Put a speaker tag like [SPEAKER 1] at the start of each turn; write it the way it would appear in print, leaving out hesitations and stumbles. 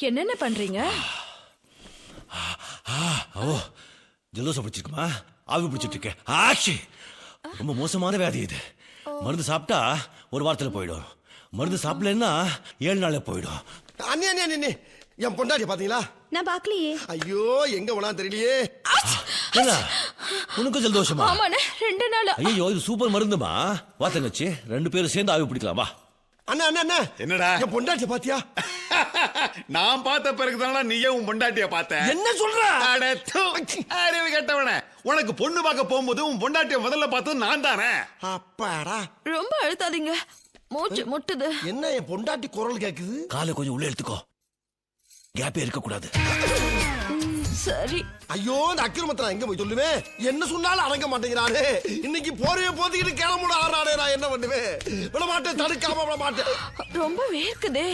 [SPEAKER 1] என்னென்ன பண்றீங்க?
[SPEAKER 2] ஓ ஜலதோஷம் பிடிச்சிருக்குமா? ஆவி பிடிச்சிட்டு இருக்கேன். ஆச்சி, ரொம்ப மோசமான வியாதி இது. மருந்து சாப்பிட்டா ஒரு வாரத்துல போயிடும். மருந்து சாப்பிடலன்னா 7 நாள்ல போயிடும்.
[SPEAKER 3] அண்ணே அண்ணே அண்ணே, என் பொண்டாட்டி பாத்தீங்களா?
[SPEAKER 4] நான் பாக்கலையே.
[SPEAKER 3] ஐயோ, எங்க போனா தெரியலையே.
[SPEAKER 2] என்ன உனக்கு ஜலதோஷமா?
[SPEAKER 1] ஆமாண்ணே, 2 நாள்.
[SPEAKER 2] ஐயோ, இது சூப்பர் மருந்துமா. வா தங்கச்சி, 2 பேரும் சேர்ந்து ஆவி பிடிக்கலாம். வா.
[SPEAKER 3] அண்ணா அண்ணா அண்ணா,
[SPEAKER 5] என்னடா?
[SPEAKER 3] என் பொண்டாட்டி பாத்தியா?
[SPEAKER 5] நான் பார்த்த பிறகுதானா நீயே உன் பொண்டாட்டிய பார்த்த?
[SPEAKER 3] என்ன சொல்ற?
[SPEAKER 5] அட தூ, அறிவு கெட்டவனே. உனக்கு பொண்ணு பார்க்க போகும்போது உன் பொண்டாட்டிய முதல்ல பார்த்தது நான் தானே.
[SPEAKER 3] அப்பாடா,
[SPEAKER 1] ரொம்ப அழுத்தாதீங்க, மூச்சு முட்டுது.
[SPEAKER 3] என்ன என் பொண்டாட்டி குரல் கேக்குது?
[SPEAKER 2] காலை கொஞ்சம் உள்ள எடுத்துக்கோ, கேப்பே இருக்க கூடாது.
[SPEAKER 1] சரி.
[SPEAKER 3] ஐயோ, இந்த அக்கிரமத்தை எங்க போய் சொல்லுவேன்? என்ன சொன்னாலும் அடங்க மாட்டேங்கிறானே. இன்னைக்கு போறவே போத்திக்கிட்டு கிளம்புட ஆறாடே. நான் என்ன பண்ணுவேன்? விட மாட்டேன், தடுக்காம விட மாட்டேன்.
[SPEAKER 1] ரொம்ப வேர்க்குதே.